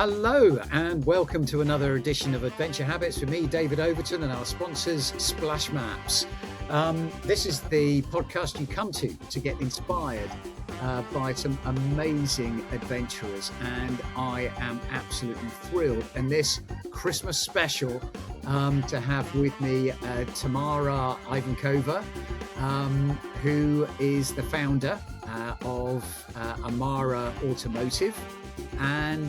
Hello and welcome to another edition of Adventure Habits with me, David Overton, and our sponsors, Splash Maps. This is the podcast you come to get inspired by some amazing adventurers, and I am absolutely thrilled in this Christmas special to have with me Tamara Ivankova, who is the founder of Amara Automotive. And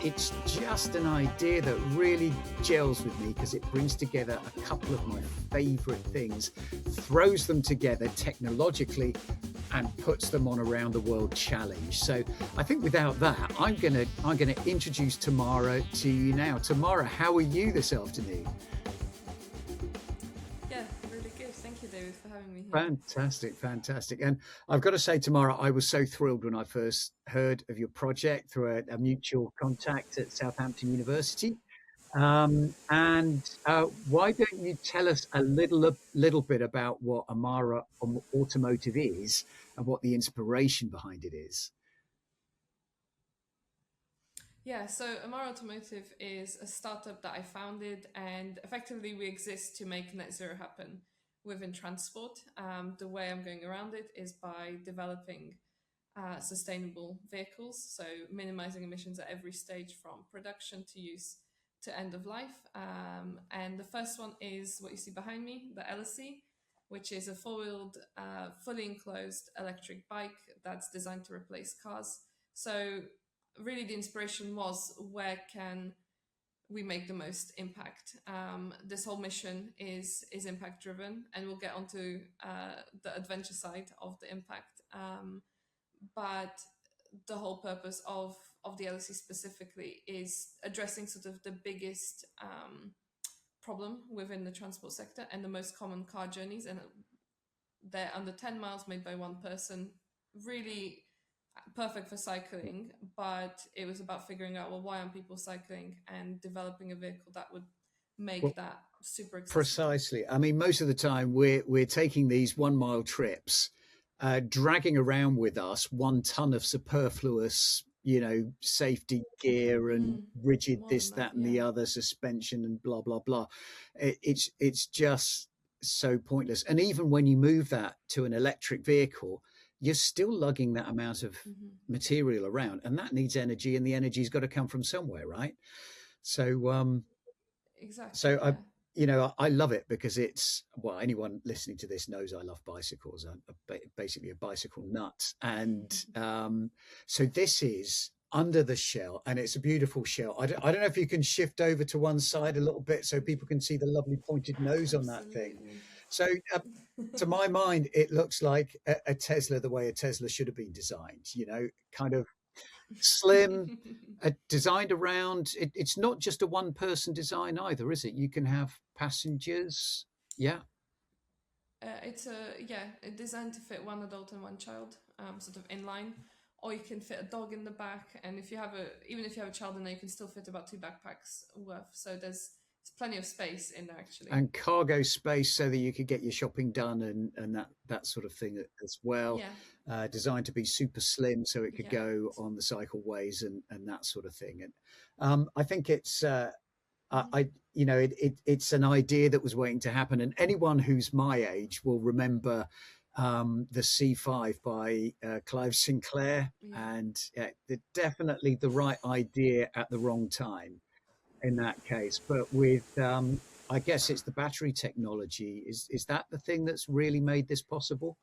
it's just an idea that really gels with me because it brings together a couple of my favorite things, throws them together technologically, and puts them on a round the world challenge. So I think without that, I'm gonna introduce Tamara to you now. Tamara, how are you this afternoon? Yeah, really good. Thank you, David, for having me here. Fantastic. And I've got to say, Tamara, I was so thrilled when I first heard of your project through a mutual contact at Southampton University. And why don't you tell us a little bit about what Amara Automotive is and what the inspiration behind it is? Yeah, so Amara Automotive is a startup that I founded, and effectively we exist to make net zero happen within transport. The way I'm going around it is by developing sustainable vehicles, so minimizing emissions at every stage from production to use to end of life. And the first one is what you see behind me, the LSE, which is a four-wheeled, fully enclosed electric bike that's designed to replace cars. So really the inspiration was, where can we make the most impact? This whole mission is impact driven, and we'll get onto the adventure side of the impact. But the whole purpose of the LSE specifically is addressing sort of the biggest problem within the transport sector and the most common car journeys, and they're under 10 miles made by one person. Really perfect for cycling, but it was about figuring out, well, why aren't people cycling, and developing a vehicle that would Well, make that super accessible. precisely. I mean, most of the time we're taking these 1 mile trips, dragging around with us 1 ton of superfluous, safety gear and rigid More than this, that, that, and yeah. the other suspension and blah blah blah. It's just so pointless. And even when you move that to an electric vehicle, you're still lugging that amount of Hmm. material around, and that needs energy, and the energy's got to come from somewhere, right? So Exactly, so yeah. I love it because it's, well, anyone listening to this knows I love bicycles. I'm basically a bicycle nut, and so this is under the shell, and it's a beautiful shell. I don't know if you can shift over to one side a little bit so people can see the lovely pointed nose on that thing. Absolutely. So to my mind, it looks like a Tesla, the way a Tesla should have been designed. Kind of slim, designed around. It's not just a one-person design either, is it? You can have passengers. Yeah. It's designed to fit one adult and one child, sort of in line, or you can fit a dog in the back. And even if you have a child in there, you can still fit about two backpacks worth. So there's plenty of space in there actually. And cargo space so that you could get your shopping done and that sort of thing as well. Yeah, Designed to be super slim so it could yeah, go on the cycleways and that sort of thing. And I think it's mhm. it's an idea that was waiting to happen. And anyone who's my age will remember the C5 by Clive Sinclair, Yeah. and definitely the right idea at the wrong time in that case. But with I guess it's the battery technology. Is that the thing that's really made this possible?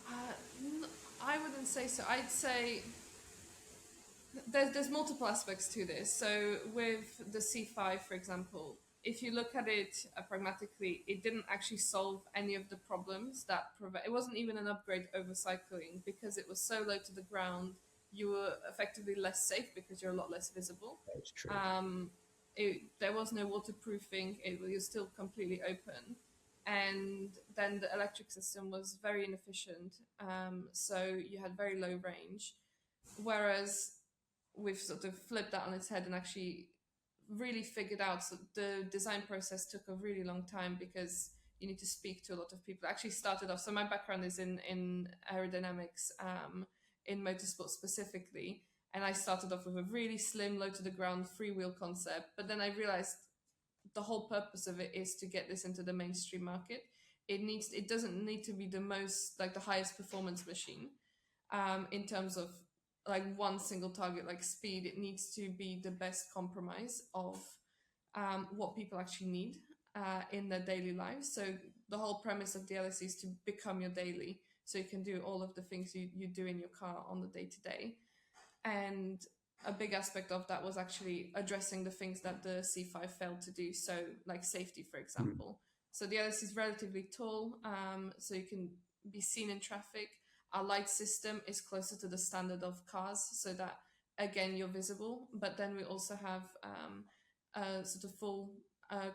Uh, I wouldn't say so. I'd say there's multiple aspects to this. So with the C5, for example, if you look at it pragmatically, it didn't actually solve any of the problems that prevent. It wasn't even an upgrade over cycling because it was so low to the ground. You were effectively less safe because you're a lot less visible. That's true. Um, there was no waterproofing. It was still completely open, and then the electric system was very inefficient. So you had very low range, whereas we've sort of flipped that on its head and actually really figured out. So the design process took a really long time because you need to speak to a lot of people. It actually started off. So my background is in aerodynamics, in motorsport specifically, And I started off with a really slim, low to the ground, freewheel concept. But then I realized the whole purpose of it is to get this into the mainstream market. It doesn't need to be the most, like the highest performance machine in terms of like one single target like speed. It needs to be the best compromise of what people actually need in their daily lives. So the whole premise of the LSE is to become your daily, so you can do all of the things you do in your car on the day to day. And a big aspect of that was actually addressing the things that the C5 failed to do. So like safety, for example. So the LSE is relatively tall, so you can be seen in traffic. Our light system is closer to the standard of cars, so that again you're visible. But then we also have a sort of full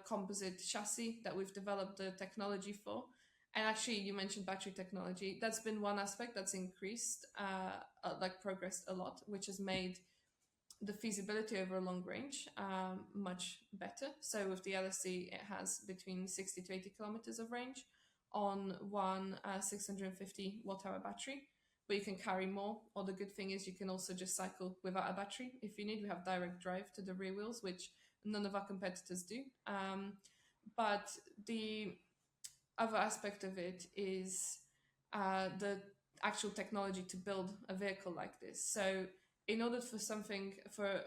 composite chassis that we've developed the technology for. And actually, you mentioned battery technology. That's been one aspect that's increased, like progressed a lot, which has made the feasibility over a long range much better. So with the LSE, it has between 60 to 80 kilometers of range on one 650 watt-hour battery, but you can carry more. Or the good thing is you can also just cycle without a battery if you need. We have direct drive to the rear wheels, which none of our competitors do. But the other aspect of it is the actual technology to build a vehicle like this. So in order for something, for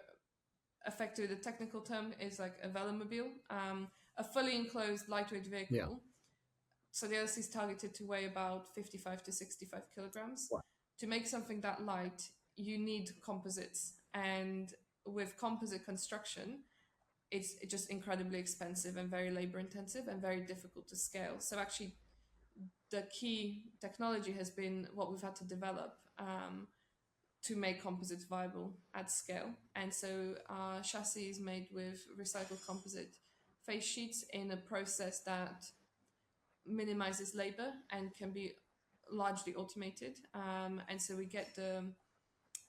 effectively the technical term is like a velomobile, a fully enclosed lightweight vehicle. Yeah. So the LSE is targeted to weigh about 55 to 65 kilograms. Wow. To make something that light, you need composites. And with composite construction, it's just incredibly expensive and very labor intensive and very difficult to scale. So actually, the key technology has been what we've had to develop to make composites viable at scale. And so our chassis is made with recycled composite face sheets in a process that minimizes labor and can be largely automated. And so we get and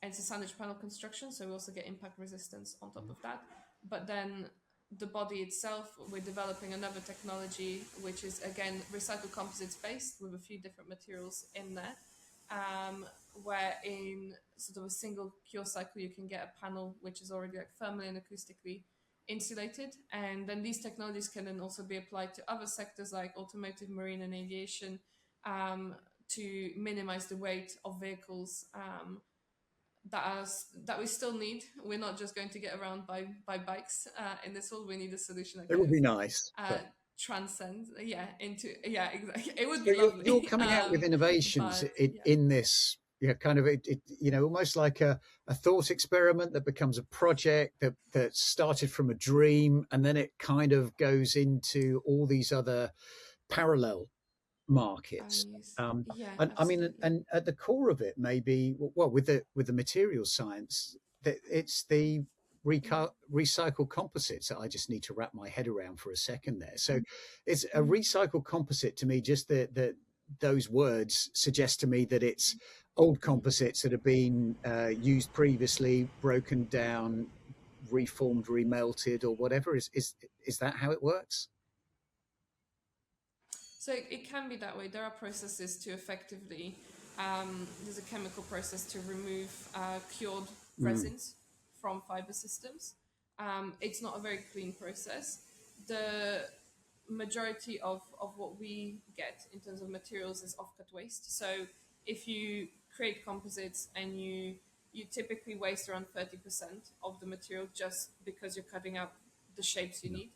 it's a sandwich panel construction, so we also get impact resistance on top of that. But then the body itself, we're developing another technology, which is again recycled composites based with a few different materials in there, where in sort of a single cure cycle you can get a panel which is already like thermally and acoustically insulated. And then these technologies can then also be applied to other sectors like automotive, marine and aviation, to minimize the weight of vehicles that we still need. We're not just going to get around by bikes in this world. We need a solution that It would be nice. transcends into exactly. It would So be lovely. you're coming out with innovations in this kind of almost like a thought experiment that becomes a project that started from a dream, and then it kind of goes into all these other parallel markets. I mean, and at the core of it, maybe, well, with the material science, that it's the recycled composites that I just need to wrap my head around for a second there. So it's a recycled composite to me. Just that those words suggest to me that it's old composites that have been used previously, broken down, reformed, remelted, or whatever. Is that how it works? So it can be that way. There are processes to effectively, there's a chemical process to remove cured resins from fiber systems. It's not a very clean process. The majority of what we get in terms of materials is off-cut waste. So if you create composites and you typically waste around 30% of the material just because you're cutting out the shapes you need.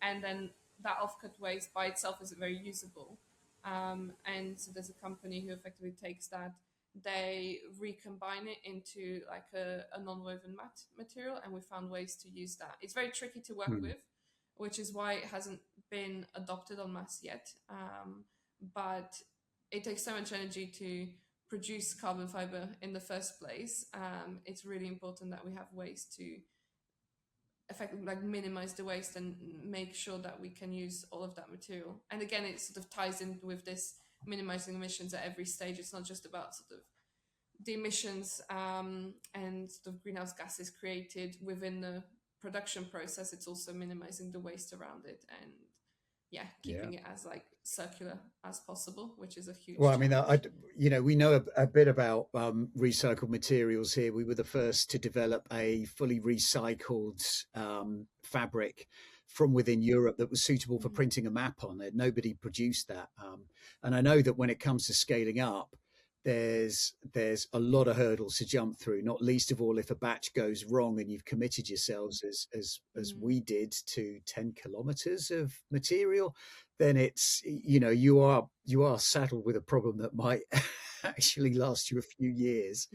And then that off-cut waste by itself isn't very usable. And so there's a company who effectively takes that, they recombine it into like a non-woven matte material, and we found ways to use that. It's very tricky to work with, which is why it hasn't been adopted en masse yet. But it takes so much energy to produce carbon fiber in the first place. It's really important that we have ways to effectively like minimize the waste and make sure that we can use all of that material. And again, it sort of ties in with this minimizing emissions at every stage. It's not just about sort of the emissions and sort of greenhouse gases created within the production process. It's also minimizing the waste around it and keeping it as like circular as possible, which is a Well, huge I mean, challenge. we know a bit about recycled materials here. We were the first to develop a fully recycled fabric from within Europe that was suitable for Mhm. printing a map on it. Nobody produced that, and I know that when it comes to scaling up, there's a lot of hurdles to jump through. Not least of all, if a batch goes wrong and you've committed yourselves as Mhm. we did to 10 kilometers of material, then it's you are saddled with a problem that might actually last you a few years.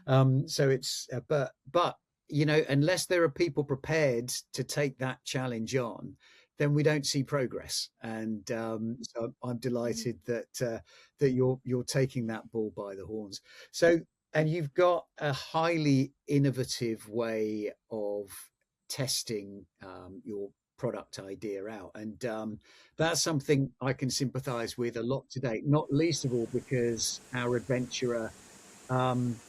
Mhm. So it's but unless there are people prepared to take that challenge on, then we don't see progress. And so I'm Mhm. delighted that you're taking that bull by the horns. So and you've got a highly innovative way of testing your product idea out, and that's something I can sympathise with a lot today. Not least of all because our adventurer um,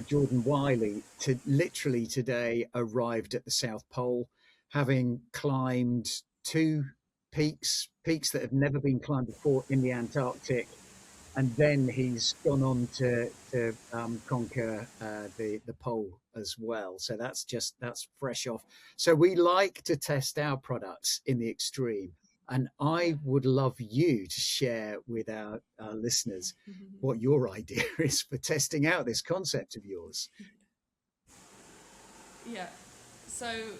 Jordan Wiley literally today arrived at the South Pole, having climbed two peaks that have never been climbed before in the Antarctic, and then he's gone on to conquer the pole as well. So that's fresh off. So we like to test our products in the extreme, and Yeah. I would love you to share with our listeners what your idea is for testing out this concept of yours. Yeah. So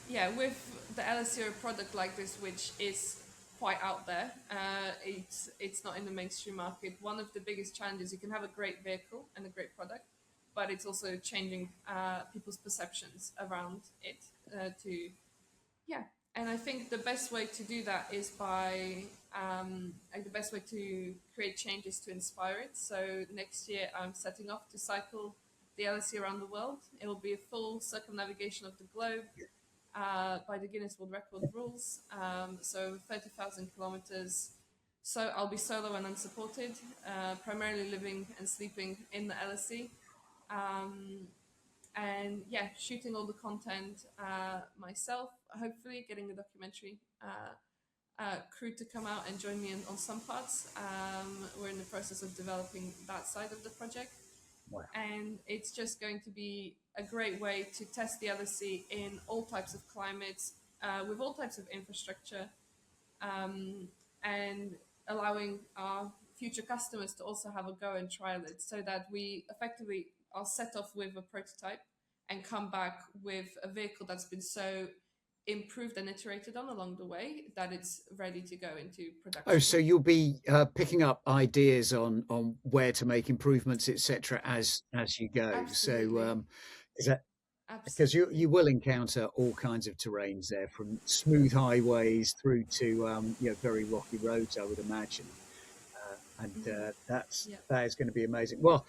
yeah, with the LSEO product like this, which is quite out there, it's not in the mainstream market. One of the biggest challenges, you can have a great vehicle and a great product, but it's also changing people's perceptions around it. To Yeah, and I think the best way to do that is by like the best way to create change is to inspire it. So next year I'm setting off to cycle the LSE around the world. It will be a full circumnavigation of the globe by the Guinness World Record rules. So 30,000 kilometers. So I'll be solo and unsupported, primarily living and sleeping in the LSE. Um, and yeah, shooting all the content myself, hopefully getting the documentary crew to come out and join me on some parts. We're in the process of developing that side of the project, Wow. and it's just going to be a great way to test the other sea in all types of climates, with all types of infrastructure, um, and allowing our future customers to also have a go and trial it, so that we effectively are set off with a prototype and come back with a vehicle that's been so improved and iterated on along the way that it's ready to go into Oh, production. so you'll be picking up ideas on where to make improvements, etc., as you go. So Absolutely. is that because you Absolutely. will encounter all kinds of terrains there, from smooth highways through to very rocky roads, I would imagine, and Yeah. that is going to be amazing. Well,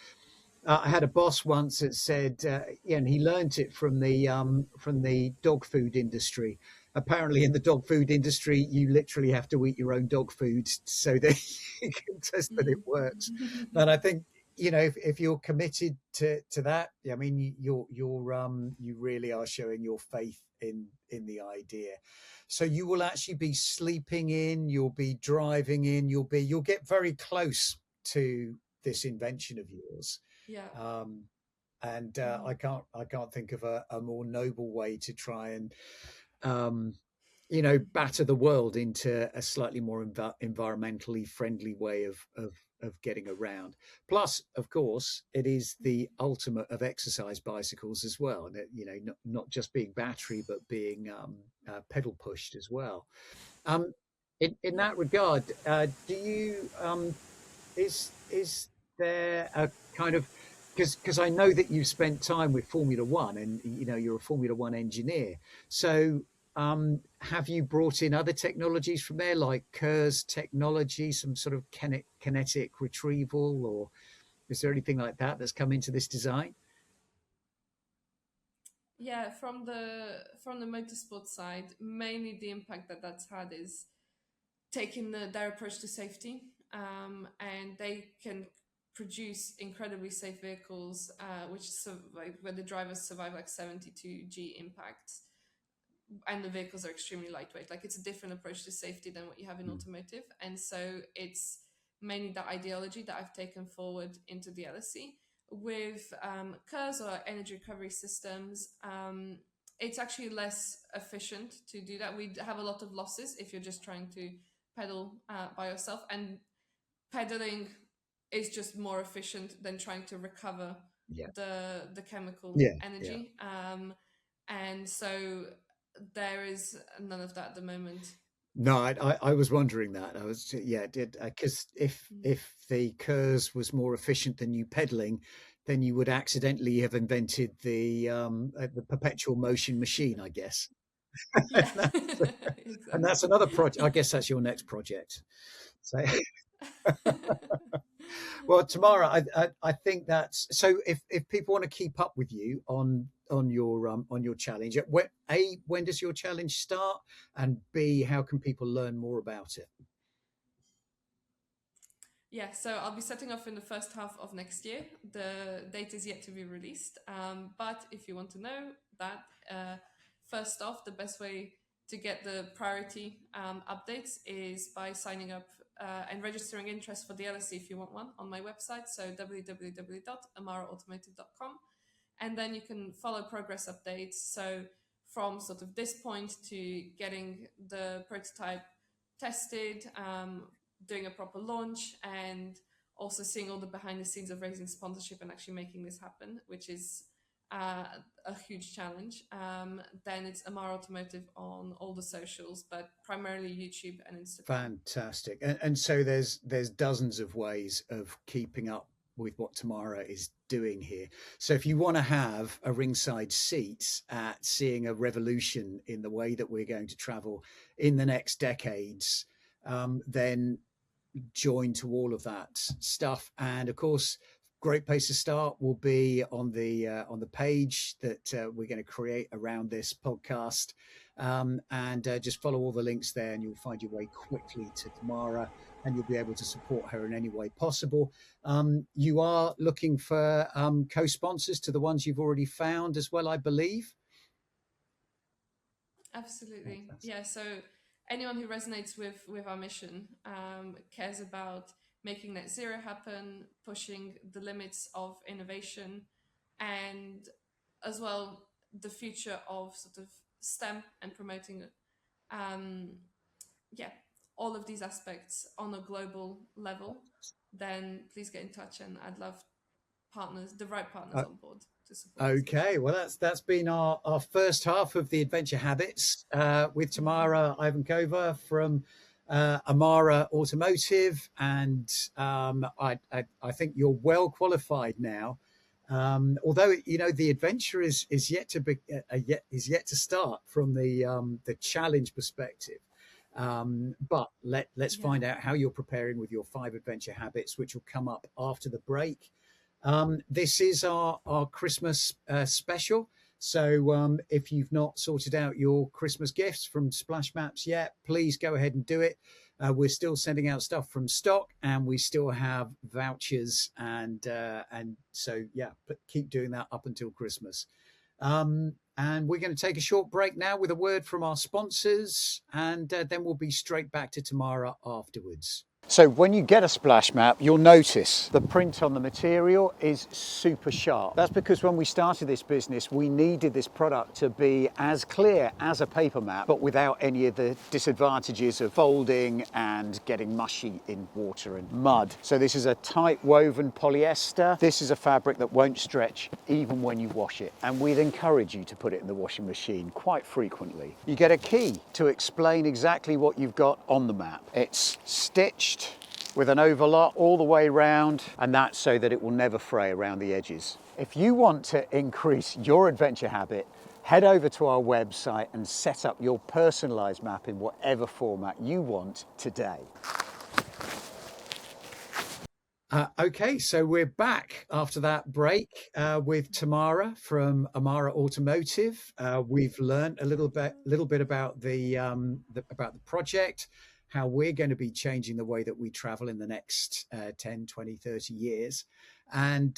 I had a boss once that said, yeah, and he learnt it from the dog food industry. Apparently, in the dog food industry, you literally have to eat your own dog food so that you can test that it works. And I think if you're committed to that, I mean, you really are showing your faith in the idea. So you will actually be sleeping in, you'll be driving in, you'll get very close to this invention of yours, Yeah. um, and Mhm. I can't think of a more noble way to try and um, batter the world into a slightly more environmentally friendly way of getting around. Plus, of course, it is the ultimate of exercise bicycles as well. And not just being battery, but being pedal pushed as well. Um, in Yeah. that regard, do you is there a kind of, because I know that you've spent time with Formula One and you're a Formula One engineer. So have you brought in other technologies from there, like Kerr's technology, some sort of kinetic retrieval, or is there anything like that that's come into this design? Yeah, from the motorsport side, mainly the impact that that's had is taking their approach to safety, and they can produce incredibly safe vehicles, where the drivers survive like 72 G impacts and the vehicles are extremely lightweight. Like, it's a different approach to safety than what you have in automotive. And so it's mainly that ideology that I've taken forward into the LSE. With cars or energy recovery systems, it's actually less efficient to do that. We have a lot of losses if you're just trying to pedal by yourself, and pedaling is just more efficient than trying to recover Yeah. the chemical Yeah. energy. And so there is none of that at the moment. No, I was wondering that. I was, yeah, did because if the Kurz was more efficient than you pedaling, then you would accidentally have invented the perpetual motion machine, I guess. Yeah, And that's exactly. another project. I guess that's your next project. So, well, Tamara, I think that's so. If people want to keep up with you on your challenge, when does your challenge start, and B, how can people learn more about it? Yeah, so I'll be setting off in the first half of next year. The date is yet to be released. But if you want to know that, first off, the best way to get the priority updates is by signing up and registering interest for the LSE if you want one on my website. So www.amaraautomotive.com. And then you can follow progress updates. So from sort of this point to getting the prototype tested, doing a proper launch, and also seeing all the behind the scenes of raising sponsorship and actually making this happen, which is a huge challenge. Then it's Amara Automotive on all the socials, but primarily YouTube and Instagram. Fantastic. And so there's dozens of ways of keeping up with what Tamara is doing here. So if you want to have a ringside seat at seeing a revolution in the way that we're going to travel in the next decades, then join to all of that stuff. And of course, great place to start will be on the page that we're going to create around this podcast, and just follow all the links there, and you'll find your way quickly to Tamara, and you'll be able to support her in any way possible. You are looking for co-sponsors to the ones you've already found as well, I believe. Absolutely. Fantastic. Yeah. So anyone who resonates with our mission, cares about making net zero happen, pushing the limits of innovation, and as well the future of sort of STEM and promoting, um, yeah, all of these aspects on a global level, then please get in touch, and I'd love the right partners Uh, on board to support this Okay, mission. well, that's been our first half of the Adventure Habits with Tamara Ivankova from Amara Automotive, and I think you're well qualified now. Although the adventure is yet to be is yet to start from the challenge perspective. But let's Yeah. find out how you're preparing with your 5 adventure habits, which will come up after the break. This is our Christmas special. So if you've not sorted out your Christmas gifts from Splash Maps yet, please go ahead and do it. We're still sending out stuff from stock, and we still have vouchers, and so yeah, but keep doing that up until Christmas. And we're going to take a short break now with a word from our sponsors, and then we'll be straight back to Tamara afterwards. So when you get a splash map, you'll notice the print on the material is super sharp. That's because when we started this business, we needed this product to be as clear as a paper map, but without any of the disadvantages of folding and getting mushy in water and mud. So this is a tight woven polyester. This is a fabric that won't stretch even when you wash it. And we'd encourage you to put it in the washing machine quite frequently. You get a key to explain exactly what you've got on the map. It's stitched with an overlock all the way round, and that's so that it will never fray around the edges. If you want to increase your adventure habit, head over to our website and set up your personalized map in whatever format you want today. Okay, so we're back after that break with Tamara from Amara Automotive. We've learned a little bit about the project, how we're going to be changing the way that we travel in the next 10, 20, 30 years, and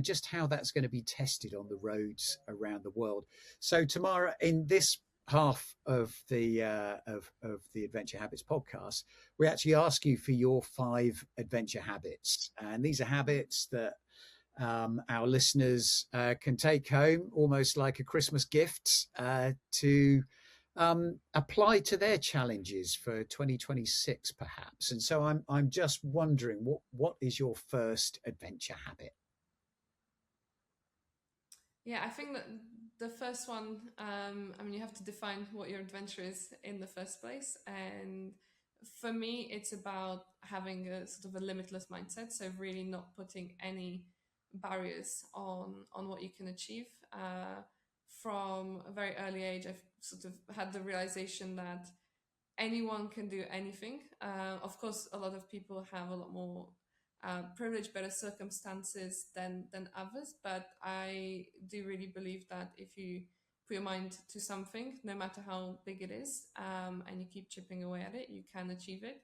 just how that's going to be tested on the roads around the world. So Tamara, in this half of the Adventure Habits podcast, we actually ask you for your 5 adventure habits, and these are habits that our listeners can take home almost like a Christmas gift to apply to their challenges for 2026, perhaps. And so I'm just wondering, what is your first adventure habit? Yeah, I think that the first one, I mean, you have to define what your adventure is in the first place. And for me, it's about having a sort of a limitless mindset. So really not putting any barriers on what you can achieve. From a very early age, I've sort of had the realization that anyone can do anything. Of course, a lot of people have a lot more privilege, better circumstances than others. But I do really believe that if you put your mind to something, no matter how big it is, and you keep chipping away at it, you can achieve it.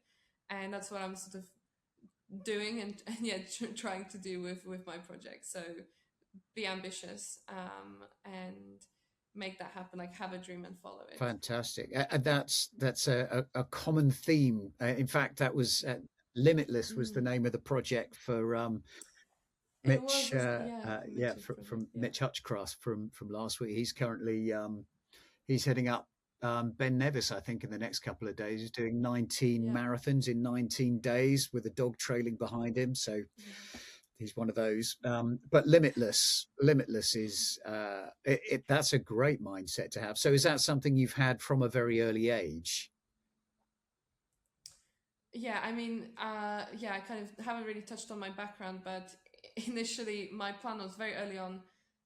And that's what I'm sort of doing and yeah, trying to do with my project. So be ambitious, and make that happen. Like have a dream and follow it. Fantastic. That's a common theme. In fact, that was Limitless was the Mm. name of the project for It was, Mitch. yeah, for Yeah, Mitch's from project, yeah. Mitch Hutchcraft from last week. He's currently he's heading up Ben Nevis, I think, in the next couple of days. He's doing 19 Yeah, marathons in 19 days with a dog trailing behind him. So yeah. he's one of those. But Limitless is that's a great mindset to have. So is that something you've had from a very early age? Yeah, I mean, yeah, I kind of haven't really touched on my background, but initially my plan was very early on.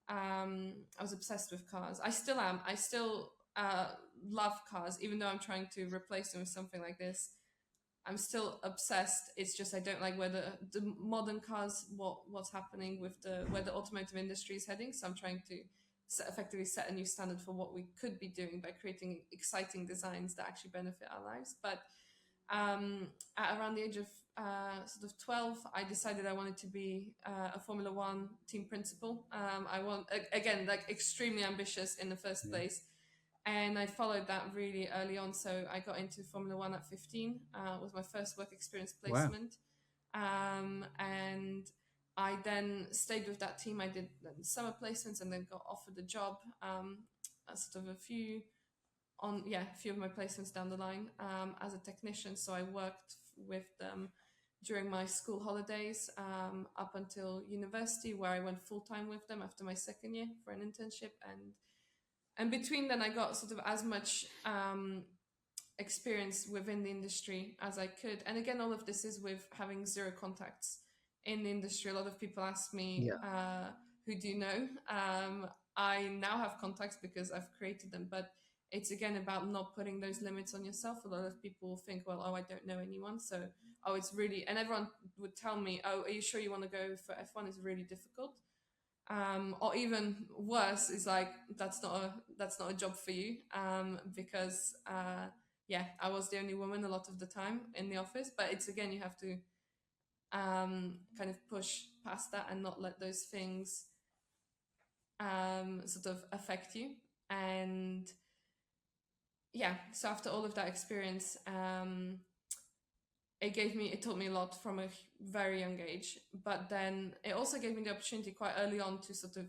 I was obsessed with cars. I still am. I still love cars, even though I'm trying to replace them with something like this. I'm still obsessed. It's just I don't like where the modern cars, what's happening with the where the automotive industry is heading. So I'm trying to effectively set a new standard for what we could be doing by creating exciting designs that actually benefit our lives. But at around the age of sort of 12, I decided I wanted to be a Formula One team principal. I want again like extremely ambitious in the first Yeah. place, and I followed that really early on. So I got into Formula One at 15. Was my first work experience Wow. placement, and I then stayed with that team. I did summer placements and then got offered a job. Sort of a few of my placements down the line as a technician. So I worked with them during my school holidays up until university, where I went full time with them after my second year for an internship, and between then I got sort of as much experience within the industry as I could. And again, all of this is with having zero contacts in the industry. A lot of people ask me, Yeah. who do you know? I now have contacts because I've created them, but it's again about not putting those limits on yourself. A lot of people think, well, oh, I don't know anyone. So, oh, it's really, and everyone would tell me, oh, are you sure you want to go for F1? It's really difficult. Or even worse is like, that's not a job for you. Because, yeah, I was the only woman a lot of the time in the office, but it's again, you have to, kind of push past that and not let those things, sort of affect you. And yeah, so after all of that experience, it taught me a lot from a very young age. But then it also gave me the opportunity quite early on to sort of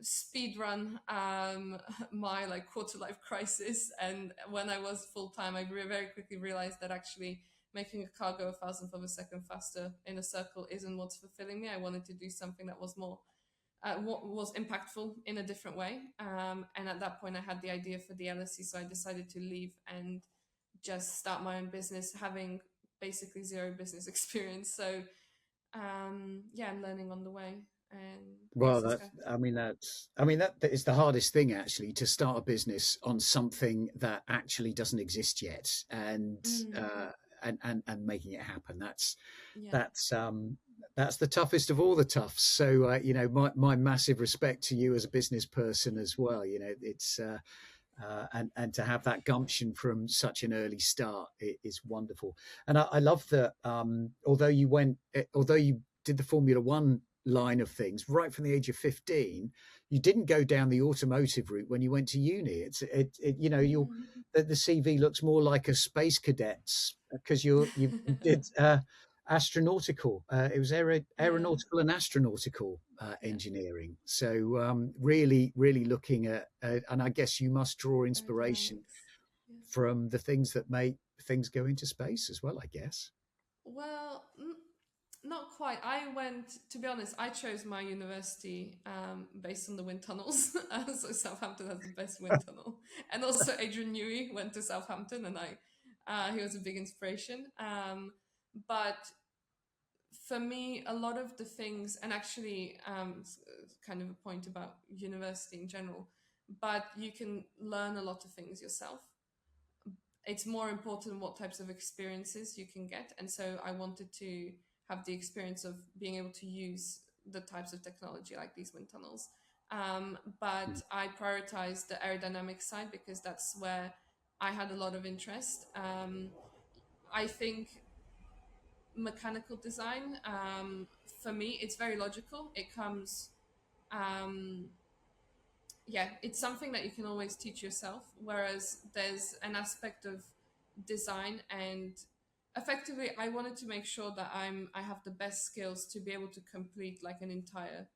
speed run my like quarter life crisis. And when I was full time, I very quickly realized that actually making a car go a thousandth of a second faster in a circle isn't what's fulfilling me. I wanted to do something that was more what was impactful in a different way. And at that point, I had the idea for the LSE, so I decided to leave and just start my own business, having basically zero business experience. So yeah, I'm learning on the way, and Well, yes, it's good. that is the hardest thing, actually, to start a business on something that actually doesn't exist yet, and Mm, making it happen. yeah, That's that's the toughest of all the toughs. So my massive respect to you as a business person as well. It's and to have that gumption from such an early start is wonderful. And I love that. Although you did the Formula One line of things right from the age of 15. You didn't go down the automotive route when you went to uni. You know, Mm. the CV looks more like a space cadet's because you did astronautical. It was Yeah, aeronautical and astronautical yeah, engineering. So really looking at, and I guess you must draw inspiration aerodynamics. Yeah. from the things that make things go into space as well, I guess. Well, not quite. I went, to be honest, I chose my university based on the wind tunnels. So Southampton has the best wind tunnel. And also Adrian Newey went to Southampton, and he was a big inspiration. But for me, a lot of the things, and actually, kind of a point about university in general, but you can learn a lot of things yourself. It's more important what types of experiences you can get. And so I wanted to have the experience of being able to use the types of technology like these wind tunnels. But I prioritized the aerodynamic side because that's where I had a lot of interest. I think mechanical design, for me, it's very logical. It comes, um, yeah, it's something that you can always teach yourself. Whereas there's an aspect of design, and effectively, I wanted to make sure that I have the best skills to be able to complete like an entire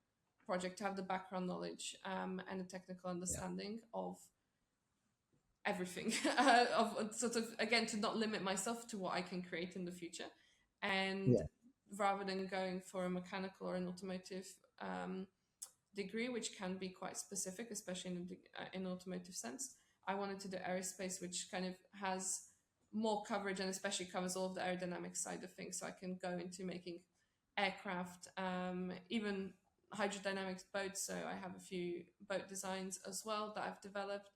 project, to have the background knowledge and a technical Yeah, understanding of everything, of sort of again to not limit myself to what I can create in the future, and yeah, rather than going for a mechanical or an automotive degree, which can be quite specific, especially in automotive sense. I wanted to do aerospace, which kind of has more coverage and especially covers all of the aerodynamic side of things. So I can go into making aircraft, even hydrodynamics boats. So I have a few boat designs as well that I've developed,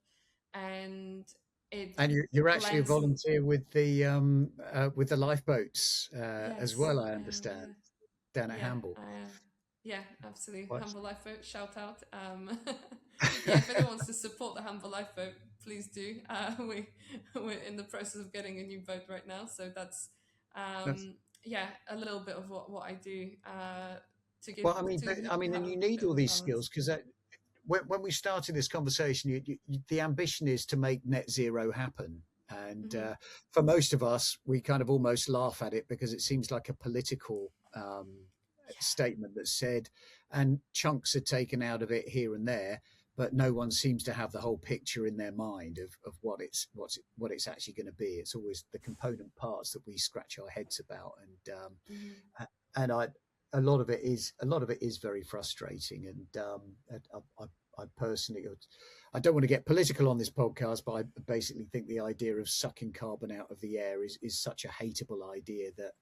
and it and you're actually a blends. volunteer with the lifeboats as Yes, well, I I am. understand, Yeah. down at Yeah, Hamble. I am. Yeah, absolutely. Quite. Humble Lifeboat, shout out. Yeah, if anyone wants to support the Humble Lifeboat, please do. We're in the process of getting a new boat right now, so that's That's, yeah, a little bit of what I do to give well, I mean, to I mean, and have a you need bit of all a these balance. skills because when we started this conversation, the ambition is to make net zero happen. And Hmm. for most of us, we kind of almost laugh at it because it seems like a political statement that's said, and chunks are taken out of it here and there, but no one seems to have the whole picture in their mind of what it's actually going to be. It's always the component parts that we scratch our heads about, Hmm. and a lot of it is very frustrating. And I personally, I don't want to get political on this podcast, but I basically think the idea of sucking carbon out of the air is such a hateable idea that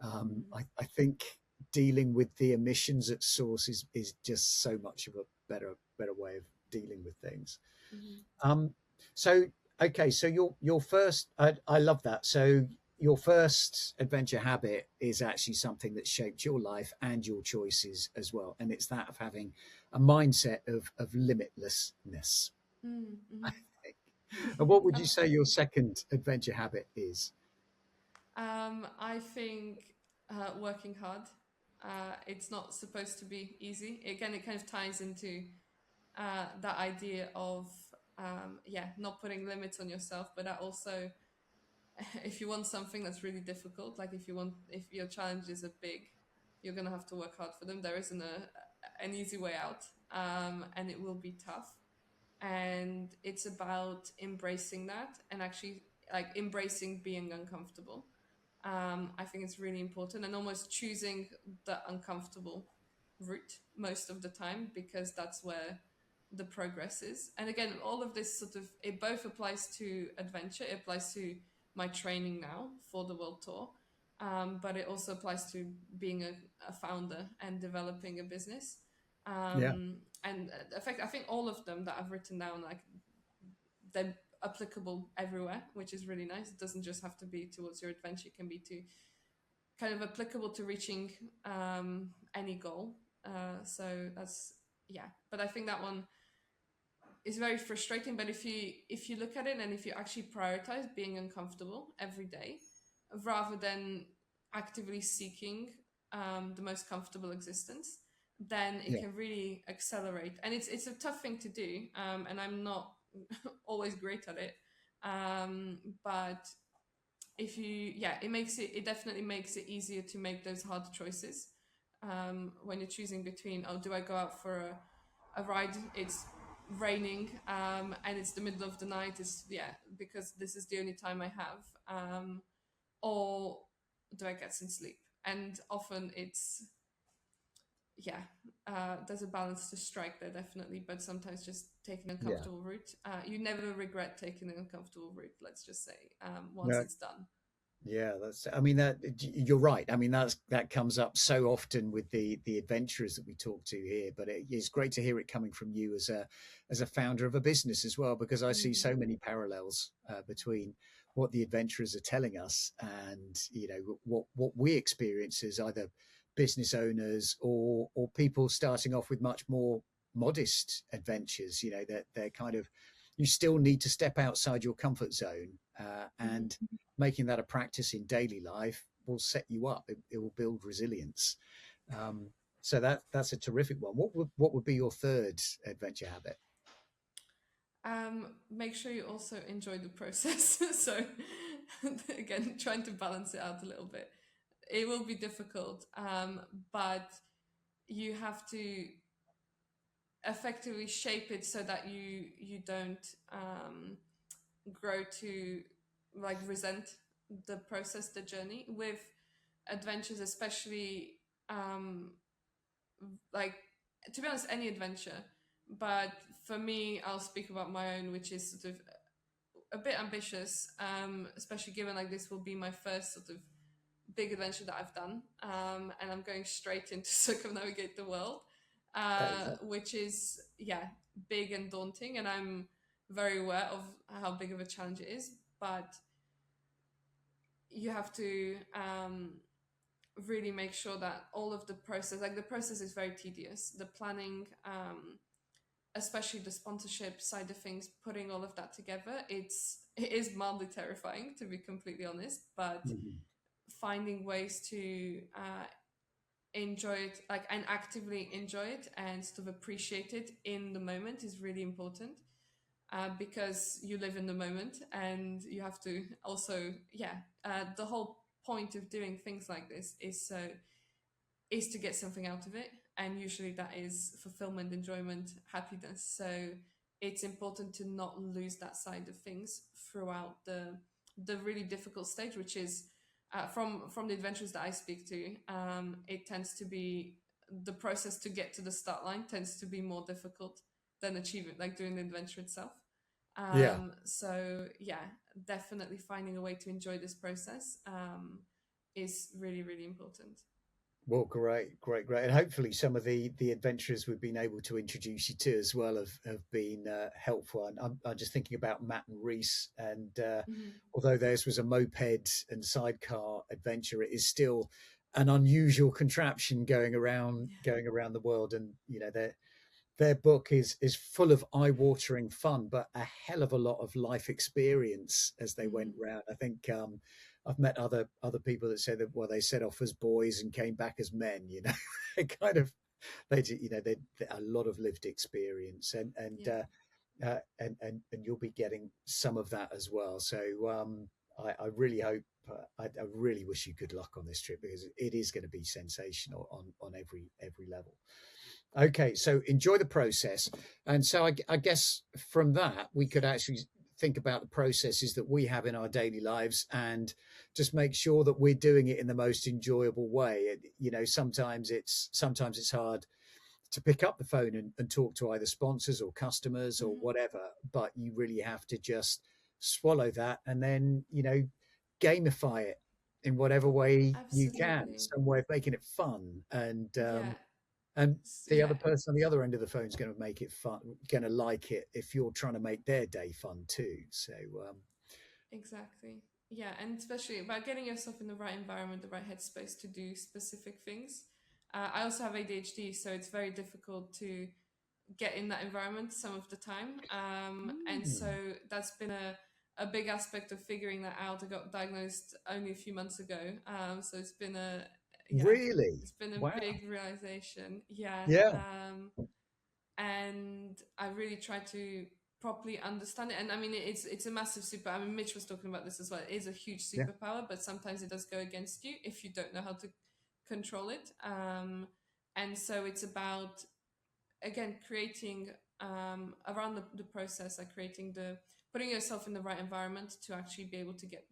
I think dealing with the emissions at source is just so much of a better way of dealing with things. Hmm. Um, so okay, so your first, I love that. So your first adventure habit is actually something that shaped your life and your choices as well, and it's that of having a mindset of limitlessness. I Hmm. think. And what would you say your Absolutely. second adventure habit is? I think working hard. It's not supposed to be easy. Again, it kind of ties into that idea of yeah, not putting limits on yourself, but that also, if you want something that's really difficult, like if your challenges are big, you're gonna have to work hard for them. There isn't an easy way out, and it will be tough. And it's about embracing that and actually like embracing being uncomfortable. I think it's really important, and almost choosing the uncomfortable route most of the time, because that's where the progress is. And again, all of this sort of, it both applies to adventure, it applies to my training now for the world tour, but it also applies to being a founder and developing a business. Yeah, And in fact, I think all of them that I've written down, like they're applicable everywhere, which is really nice. It doesn't just have to be towards your adventure; it can be to kind of applicable to reaching any goal. So that's, yeah. But I think that one is very frustrating. But if you look at it and if you actually prioritize being uncomfortable every day, rather than actively seeking the most comfortable existence, then it Yeah. can really accelerate. And it's a tough thing to do, and I'm not always great at it. But if you, yeah, it definitely makes it easier to make those hard choices, when you're choosing between, oh, do I go out for a ride? It's raining, and it's the middle of the night. Is Yeah, because this is the only time I have. Or do I get some sleep? And often it's, yeah, there's a balance to strike there, definitely, but sometimes just taking an Yeah. uncomfortable route. You never regret taking an uncomfortable route, let's just say, once No, it's done. yeah, that's, I mean, that you're right. I mean, that comes up so often with the adventurers that we talk to here, but it is great to hear it coming from you as a founder of a business as well, because I see Mm-hmm. so many parallels between what the adventurers are telling us and, you know, what we experience as either business owners or people starting off with much more modest adventures. You know, that they're kind of, you still need to step outside your comfort zone, Mm-hmm. and making that a practice in daily life will set you up. It will build resilience. Um, so that's a terrific one. What would be your third adventure habit? Make sure you also enjoy the process. So, again, trying to balance it out a little bit. It will be difficult, but you have to effectively shape it so that you don't, grow to, like, resent the process, the journey with adventures, especially, um, like, to be honest, any adventure. But for me, I'll speak about my own, which is sort of a bit ambitious, especially given like this will be my first sort of big adventure that I've done, and I'm going straight into circumnavigate the world, Uh, which is, yeah, big and daunting, and I'm very aware of how big of a challenge it is. But you have to, really make sure that all of the process, like the process is very tedious. The planning, especially the sponsorship side of things, putting all of that together, it is mildly terrifying, to be completely honest. But mhm. finding ways to, enjoy it, like, and actively enjoy it and sort of appreciate it in the moment is really important, because you live in the moment and you have to also, yeah, the whole point of doing things like this is to get something out of it, and usually that is fulfillment, enjoyment, happiness. So it's important to not lose that side of things throughout the really difficult stage, which is, from the adventures that I speak to, it tends to be the process to get to the start line tends to be more difficult than achieving, like doing the adventure itself. Yeah. So yeah, definitely finding a way to enjoy this process, is really, really important. Well, great, great, great, and hopefully some of the adventures we've been able to introduce you to as well have been helpful. And I'm just thinking about Matt and Reese, and Mhm. although theirs was a moped and sidecar adventure, it is still an unusual contraption going around the world. And you know, their book is full of eye-watering fun, but a hell of a lot of life experience as they went Mhm. round. I think I've met other people that say that, well, they set off as boys and came back as men. You know, they kind of you know they a lot of lived experience, Yeah. and you'll be getting some of that as well. So I really hope. I really wish you good luck on this trip, because it is going to be sensational on every level. Okay, so enjoy the process. And so I guess from that, we could actually think about the processes that we have in our daily lives and just make sure that we're doing it in the most enjoyable way. And, you know, sometimes it's hard to pick up the phone and talk to either sponsors or customers or Mhm. whatever, but you really have to just swallow that and then, you know, gamify it in whatever way you can, Absolutely. some way of making it fun. Yeah. And the Yeah. other person on the other end of the phone is going to make it fun, going to like it if you're trying to make their day fun too. So, Exactly. Yeah, and especially about getting yourself in the right environment, the right headspace to do specific things. I also have ADHD, so it's very difficult to get in that environment some of the time. And so mm, that's been a big aspect of figuring that out. I got diagnosed only a few months ago. So it's been yeah, Really? it's been a Wow. big realization. Yeah. Yeah. And I really try to properly understand it. And I mean, it's a massive super. I mean, Mitch was talking about this as well. It is a huge Yeah. superpower, but sometimes it does go against you if you don't know how to control it. And so it's about, again, creating around the process, like creating the putting yourself in the right environment to actually be able to get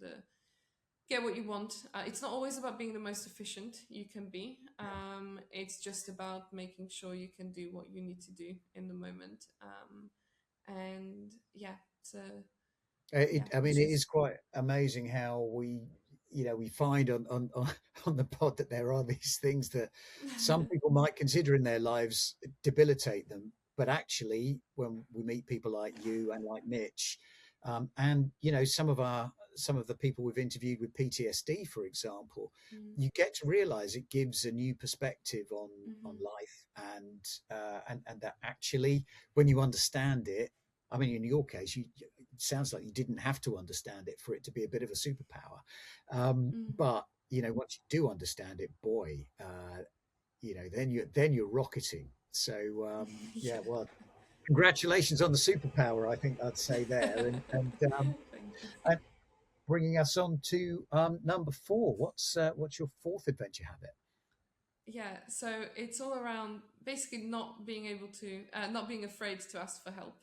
what you want. It's not always about being the most efficient you can be. It's just about making sure you can do what you need to do in the moment. And yeah, so yeah, I mean, which it is is quite amazing how we find on on the pod that there are these things that some people might consider in their lives debilitate them, but actually, when we meet people like you and like Mitch, and some of the people we've interviewed with PTSD, for example, mm, you get to realize it gives a new perspective on mhm, life, and that actually, when you understand it, I mean, in your case, it sounds like you didn't have to understand it for it to be a bit of a superpower. mm. But once you do understand it, boy, then you're rocketing. So yeah, Yeah. well, congratulations on the superpower. I think I'd say there, Thank you. and bringing us on to number four. What's your fourth adventure habit? Yeah, so it's all around basically not being able to, not being afraid to ask for help.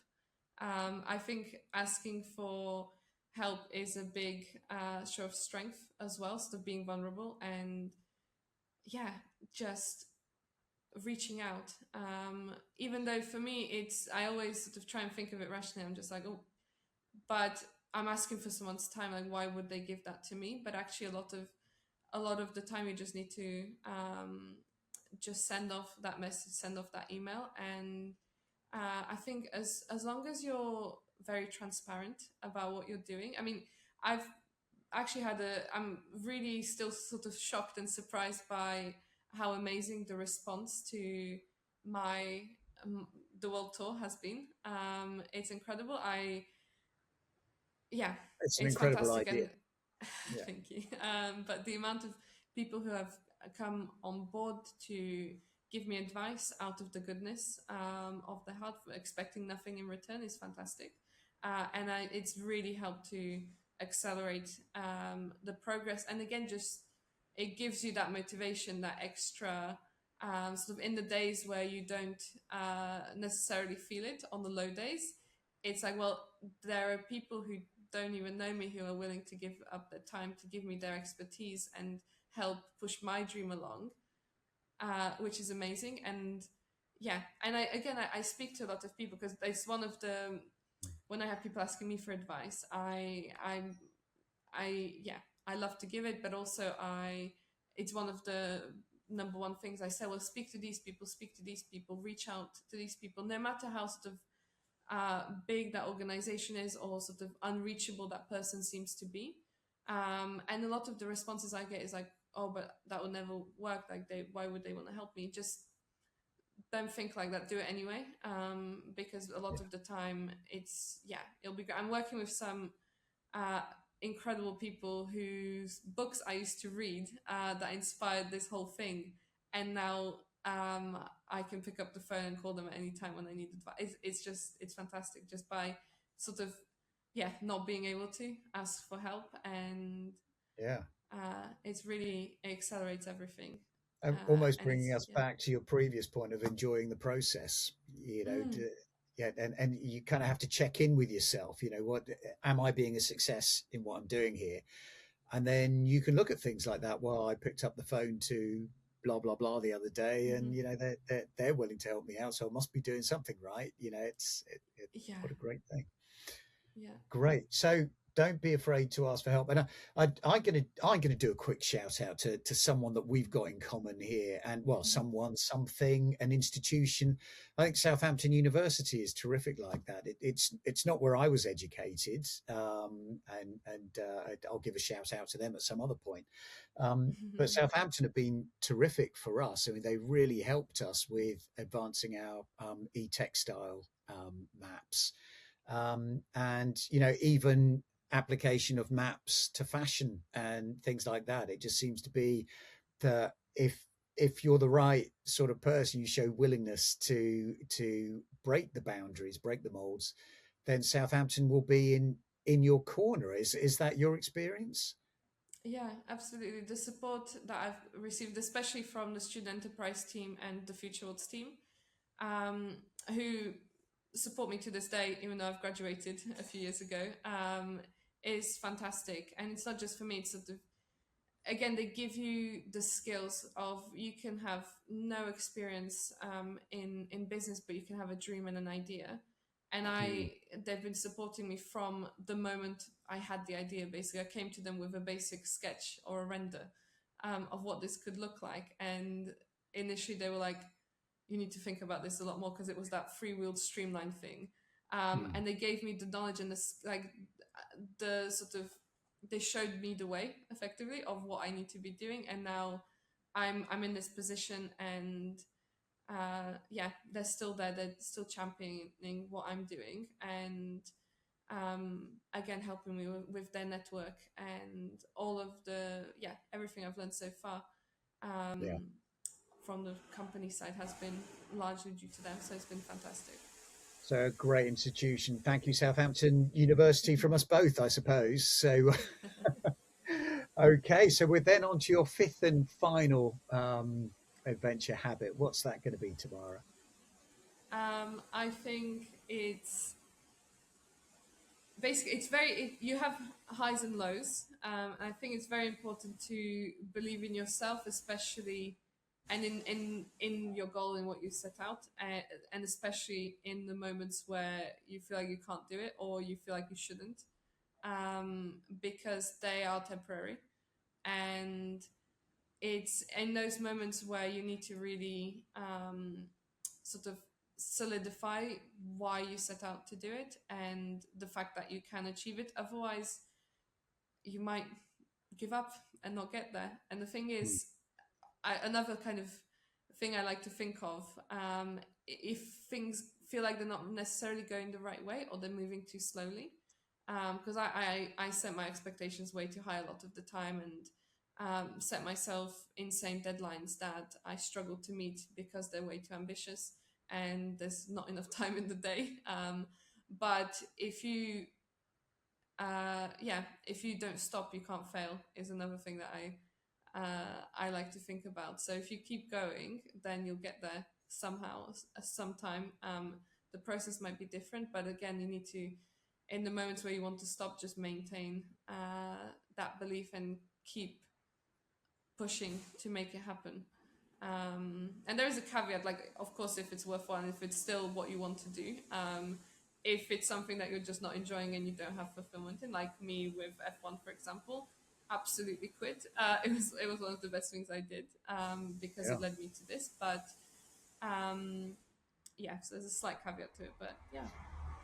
I think asking for help is a big show of strength as well, sort of being vulnerable and yeah, just reaching out. Even though for me, I always sort of try and think of it rationally. I'm just like, oh, but I'm asking for someone's time. Like, why would they give that to me? But actually, a lot of the time, you just need to just send off that message, send off that email, and I think as long as you're very transparent about what you're doing. I mean, I've actually I'm really still sort of shocked and surprised by how amazing the response to my um, the world tour has been. It's incredible. Yeah, It's an it's incredible fantastic, idea. and Yeah. thank you. But the amount of people who have come on board to give me advice out of the goodness of the heart, expecting nothing in return, is fantastic, it's really helped to accelerate the progress. And again, just it gives you that motivation, that extra. Sort of in the days where you don't necessarily feel it on the low days, it's like, well, there are people who don't even know me who are willing to give up their time to give me their expertise and help push my dream along, which is amazing. And yeah, and I speak to a lot of people because it's one of the when I have people asking me for advice, yeah, I love to give it, but also it's one of the number one things I say. Well, speak to these people, reach out to these people, no matter how sort of big that organization is or sort of unreachable that person seems to be. And a lot of the responses I get is like, oh, but that would never work. Like, why would they want to help me? Just don't think like that. Do it anyway. Because a lot of the time yeah, it'll be great. I'm working with some uh, incredible people whose books I used to read that inspired this whole thing. And now I can pick up the phone and call them at any time when I need advice. It's fantastic just by sort of, yeah, not being able to ask for help. And Yeah. it's really, it accelerates everything. Almost And bringing it's, us yeah. back to your previous point of enjoying the process. Mm, Yeah, and you kind of have to check in with yourself. What am I being a success in what I'm doing here? And then you can look at things like that. Well, I picked up the phone to blah blah blah the other day, and hmm. they're willing to help me out, so I must be doing something right. Yeah. What a great thing. Yeah. Great. So don't be afraid to ask for help. And I'm gonna do a quick shout out to someone that we've got in common here, and well, Hmm. someone, something, an institution. I think Southampton University is terrific like that. It's not where I was educated, and I'll give a shout out to them at some other point. But Southampton have been terrific for us. I mean, they really helped us with advancing our e-textile maps, and even application of maps to fashion and things like that. It just seems to be that if you're the right sort of person, you show willingness to break the boundaries, break the molds, then Southampton will be in your corner. Is that your experience? Yeah, absolutely. The support that I've received, especially from the student enterprise team and the Future Worlds team, um, who support me to this day, even though I've graduated a few years ago, is fantastic. And it's not just for me, it's sort of, again, they give you the skills of, you can have no experience in business, but you can have a dream and an idea. And Mm, they've been supporting me from the moment I had the idea. Basically, I came to them with a basic sketch or a render of what this could look like. And initially they were like, you need to think about this a lot more, because it was that free-wheeled streamline thing. mm, And they gave me the knowledge and the sort of, they showed me the way effectively of what I need to be doing. And now I'm in this position, and yeah, they're still there. They're still championing what I'm doing, and again, helping me with their network and all of the, yeah, everything I've learned so far yeah. from the company side has been largely due to them. So it's been fantastic. So a great institution. Thank you, Southampton University, from us both, I suppose. So, okay. So we're then on to your fifth and final adventure habit. What's that going to be, Tamara? I think it's basically, it's very, you have highs and lows, and I think it's very important to believe in yourself, especially, and in your goal and what you set out, and especially in the moments where you feel like you can't do it or you feel like you shouldn't, because they are temporary. And it's in those moments where you need to really sort of solidify why you set out to do it and the fact that you can achieve it. Otherwise, you might give up and not get there. And the thing Mm, is, another kind of thing I like to think of, if things feel like they're not necessarily going the right way or they're moving too slowly, because I set my expectations way too high a lot of the time, and set myself insane deadlines that I struggle to meet because they're way too ambitious and there's not enough time in the day. But if you, yeah, if you don't stop, you can't fail, is another thing that I like to think about. So if you keep going, then you'll get there somehow, sometime. The process might be different, but again, you need to, in the moments where you want to stop, just maintain that belief and keep pushing to make it happen. And there is a caveat, like, of course, if it's worthwhile and if it's still what you want to do. If it's something that you're just not enjoying and you don't have fulfillment in, like me with F1, for example, absolutely quit. It was one of the best things I did, because yeah. it led me to this. But um, yeah, so there's a slight caveat to it. But yeah.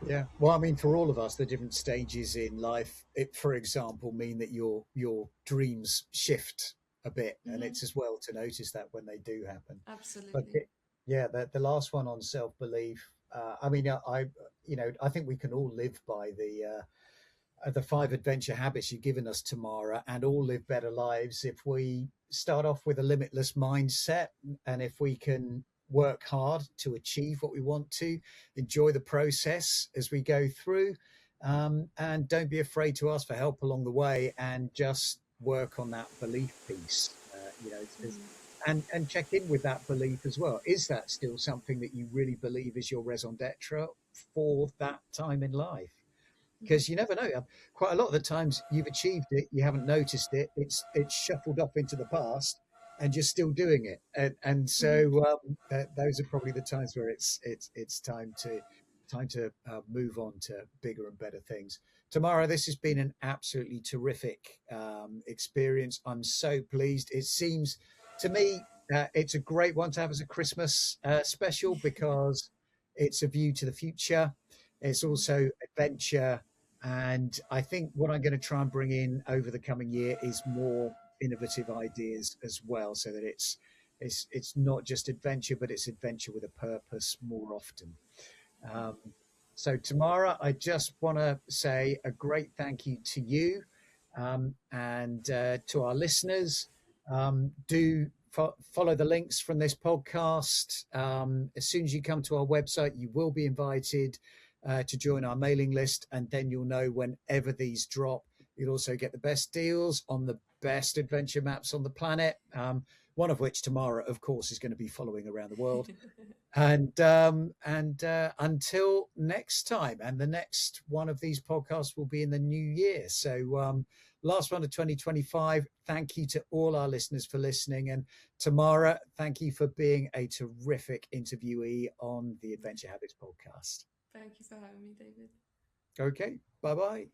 Yeah. Well, I mean, for all of us, the different stages in life, it, for example, mean that your dreams shift a bit, and Hmm. it's as well to notice that when they do happen. But Absolutely. yeah, the last one on self belief. I mean, I think we can all live by the five adventure habits you've given us, Tamara, and all live better lives if we start off with a limitless mindset, and if we can work hard to achieve what we want to, enjoy the process as we go through, and don't be afraid to ask for help along the way, and just work on that belief piece. And check in with that belief as well. Is that still something that you really believe is your raison d'etre for that time in life? Hmm. Because you never know. Quite a lot of the times you've achieved it, you haven't noticed it. It's shuffled off into the past, and you're still doing it. And Hmm. so those are probably the times where it's time to move on to bigger and better things. Tamara, this has been an absolutely terrific experience. I'm so pleased. It seems to me it's a great one to have as a Christmas special, because it's a view to the future. It's Hmm. also adventure, and I think what I'm going to try and bring in over the coming year is more innovative ideas as well, so that it's not just adventure, but it's adventure with a purpose more often. Um, so, Tamara, I just want to say a great thank you to you, and to our listeners. Do follow the links from this podcast. As soon as you come to our website, you will be invited to join our mailing list, and then you'll know whenever these drop. You'll also get the best deals on the best adventure maps on the planet, one of which Tamara, of course, is going to be following around the world. And until next time, and the next one of these podcasts will be in the new year. So last one of 2025. Thank you to all our listeners for listening. And Tamara, thank you for being a terrific interviewee on the Adventure Habits podcast. Thank you for having me, David. Okay, bye-bye.